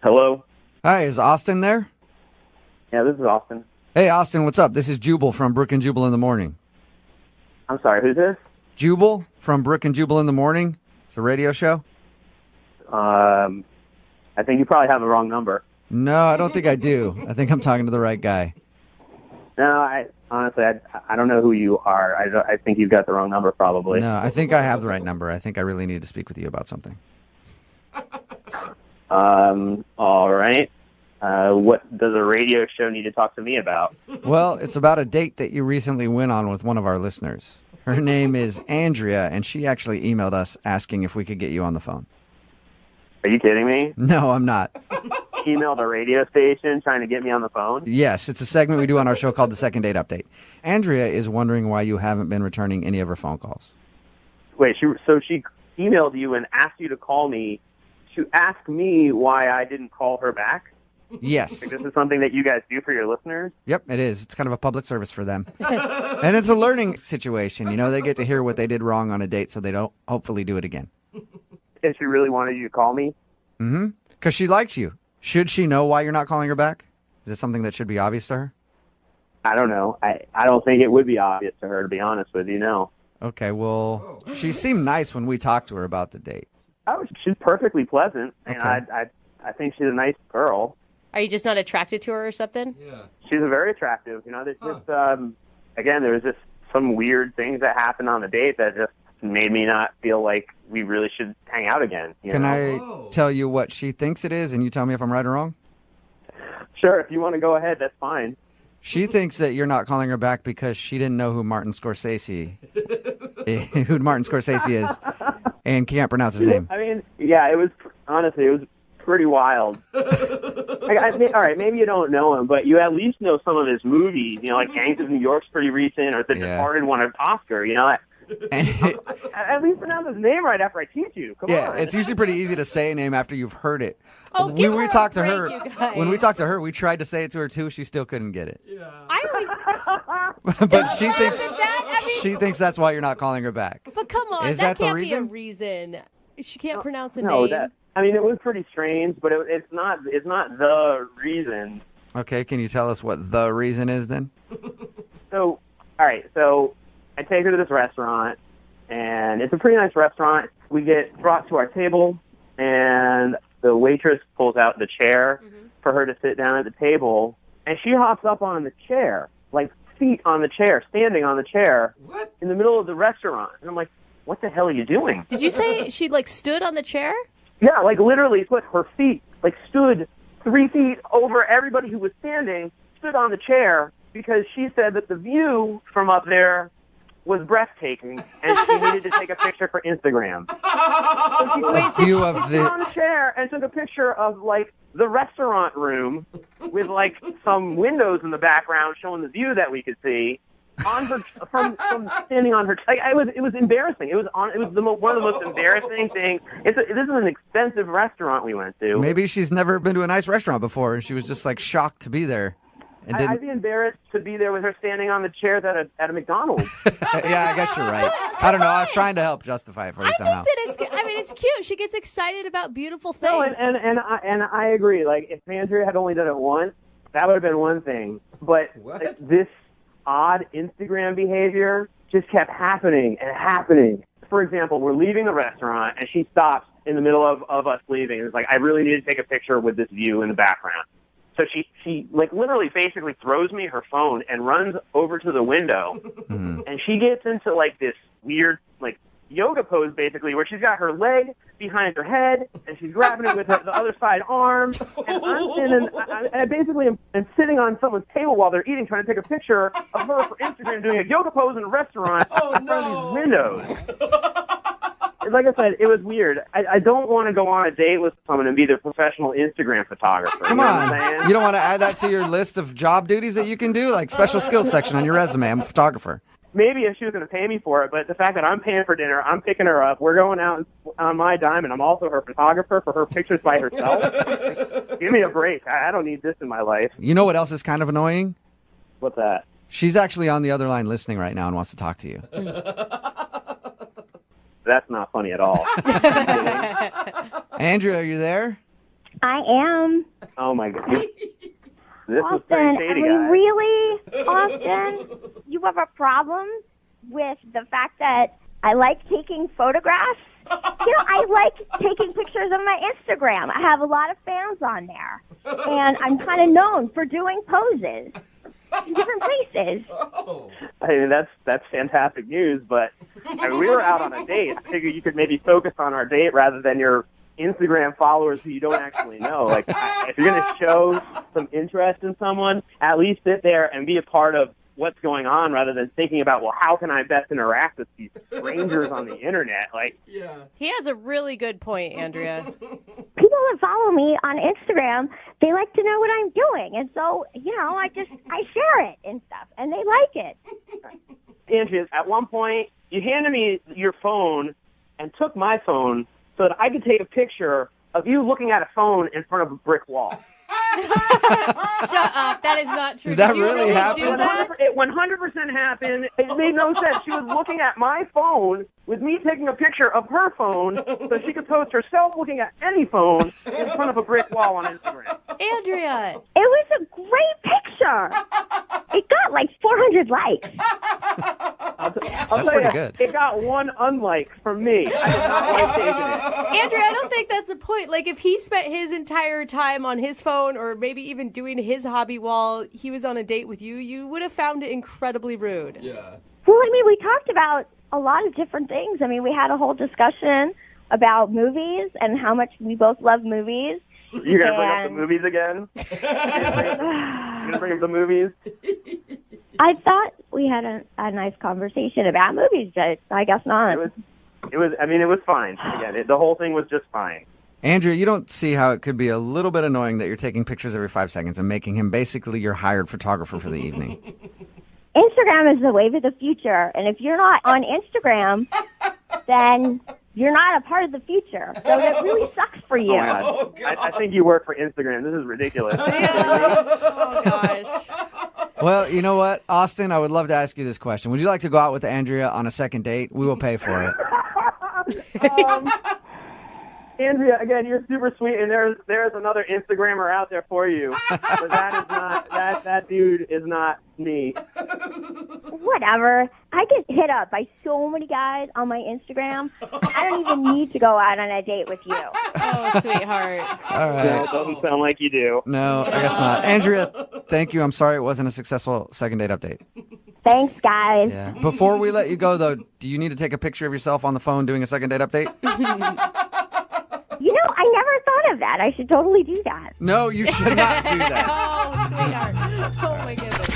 Hello? Hi, is Austin there? Yeah, this is Austin. Hey, Austin, what's up? This is Jubal from Brooke and Jubal in the Morning. I'm sorry, who's this? Jubal from Brooke and Jubal in the Morning. It's a radio show. I think you probably have the wrong number. No, I don't think I do. I think I'm talking to the right guy. No, honestly, I don't know who you are. I think you've got the wrong number, probably. No, I think I have the right number. I think I really need to speak with you about something. All right. What does a radio show need to talk to me about? Well, it's about a date that you recently went on with one of our listeners. Her name is Andrea, and she actually emailed us asking if we could get you on the phone. Are you kidding me? No, I'm not. Emailed a radio station trying to get me on the phone? Yes, it's a segment we do on our show called the Second Date Update. Andrea is wondering why you haven't been returning any of her phone calls. Wait, so she emailed you and asked you to call me to ask me why I didn't call her back? Yes. Like, this is something that you guys do for your listeners? Yep, it is. It's kind of a public service for them. And it's a learning situation. You know, they get to hear what they did wrong on a date so they don't hopefully do it again. If she really wanted you to call me? Mm-hmm. Because she likes you. Should she know why you're not calling her back? Is it something that should be obvious to her? I don't know. I don't think it would be obvious to her, to be honest with you, no. Okay, well, she seemed nice when we talked to her about the date. Oh, she's perfectly pleasant, and Okay. I think she's a nice girl. Are you just not attracted to her or something? Yeah. She's very attractive. You know, there's just, again, there was just some weird things that happened on the date that just made me not feel like we really should hang out again. Can I tell you what she thinks it is, and you tell me if I'm right or wrong? Sure, if you want to go ahead, that's fine. She thinks that you're not calling her back because she didn't know who Martin Scorsese is and can't pronounce his name. I mean, yeah, it was, honestly, it was pretty wild. All right, maybe you don't know him, but you at least know some of his movies. You know, like Gangs of New York's pretty recent, or The Departed won an Oscar, you know. At least pronounce his name right after I teach you. Come on. Yeah, it's usually pretty easy to say a name after you've heard it. Oh, when we talked to her, you guys. when we talked to her, we tried to say it to her too. She still couldn't get it. Yeah. I always, But she thinks I mean, she thinks that's why you're not calling her back. but come on, Is that that the can't be a reason? reason. She can't pronounce a No, name. it was pretty strange, but it's not the reason. Okay, can you tell us what the reason is then? So, all right, so I take her to this restaurant, and it's a pretty nice restaurant. We get brought to our table, and the waitress pulls out the chair for her to sit down at the table, and she hops up on the chair, like feet on the chair, standing on the chair in the middle of the restaurant. And I'm like, what the hell are you doing? Did you say she stood on the chair? Yeah, like literally put her feet, stood 3 feet over everybody who was standing, stood on the chair, because she said that the view from up there was breathtaking, and she needed to take a picture for Instagram. So she Wait, so View she- of sat the on the chair and took a picture of the restaurant room with some windows in the background showing the view that we could see on her from standing on her. It was embarrassing. It was one of the most embarrassing things. This is an expensive restaurant we went to. maybe she's never been to a nice restaurant before, and she was just shocked to be there. And I'd be embarrassed to be there with her standing on the chairs at a McDonald's. Yeah, I guess you're right. I don't know. I was trying to help justify it for you I somehow. think that it's cute. She gets excited about beautiful things. No, and I agree. If Andrea had only done it once, that would have been one thing. But this odd Instagram behavior just kept happening and happening. For example, we're leaving the restaurant, and she stops in the middle of us leaving. It's like, I really need to take a picture with this view in the background. So she literally basically throws me her phone and runs over to the window, and she gets into this weird yoga pose basically, where she's got her leg behind her head and she's grabbing it with the other side arm. And I basically am sitting on someone's table while they're eating, trying to take a picture of her for Instagram doing a yoga pose in a restaurant in front of these windows. Like I said, it was weird. I don't want to go on a date with someone and be their professional Instagram photographer. Come you know on. what I'm saying? You don't want to add that to your list of job duties that you can do? Special skills section on your resume. I'm a photographer. Maybe if she was going to pay me for it, but the fact that I'm paying for dinner, I'm picking her up, we're going out on my dime, and I'm also her photographer for her pictures by herself. Give me a break. I don't need this in my life. You know what else is kind of annoying? What's that? She's actually on the other line listening right now and wants to talk to you. That's not funny at all. Andrea, are you there? I am. Oh my god. This is Austin, pretty shady, guys. really, Austin, you have a problem with the fact that I like taking photographs? I like taking pictures of my Instagram. I have a lot of fans on there. And I'm kind of known for doing poses in different places. I mean, that's fantastic news, but we were out on a date. I figured you could maybe focus on our date rather than your Instagram followers who you don't actually know. Like, if you're going to show some interest in someone, at least sit there and be a part of what's going on rather than thinking about, well, how can I best interact with these strangers on the internet? Like, He has a really good point, Andrea. People that follow me on Instagram, they like to know what I'm doing. And so, I share it and stuff, and they like it. Andrea, at one point, you handed me your phone and took my phone so that I could take a picture of you looking at a phone in front of a brick wall. Shut up. That is not true. Did that Did you really happen? do that? It 100% happened. It made no sense. She was looking at my phone with me taking a picture of her phone so she could post herself looking at any phone in front of a brick wall on Instagram. Andrea. It was a great picture. It got like 400 likes. I'll That's tell pretty you, good. it got one unlike from me. I did not like taking it. Andrea, I don't think that's the point. Like, if he spent his entire time on his phone or maybe even doing his hobby while he was on a date with you, you would have found it incredibly rude. Yeah. Well, we talked about a lot of different things. We had a whole discussion about movies and how much we both love movies. You're going to bring up the movies again? You're going to bring up the movies? I thought we had a nice conversation about movies, but I guess not. It was fine. Again, the whole thing was just fine. Andrea, you don't see how it could be a little bit annoying that you're taking pictures every 5 seconds and making him basically your hired photographer for the evening. Instagram is the wave of the future, and if you're not on Instagram, then you're not a part of the future. So that really sucks for you. Oh my God. I think you work for Instagram. This is ridiculous. Oh, gosh. Well, you know what, Austin, I would love to ask you this question. Would you like to go out with Andrea on a second date? We will pay for it. Andrea, again, you're super sweet, and there's another Instagrammer out there for you. But that dude is not me. Whatever. I get hit up by so many guys on my Instagram. I don't even need to go out on a date with you. Oh, sweetheart. All right. No, it doesn't sound like you do. No, I guess not. Andrea, thank you. I'm sorry it wasn't a successful second date update. Thanks, guys. Yeah. Before we let you go, though, do you need to take a picture of yourself on the phone doing a second date update? I never thought of that. I should totally do that. No, you should not do that. Oh, sweetheart. Oh, my goodness.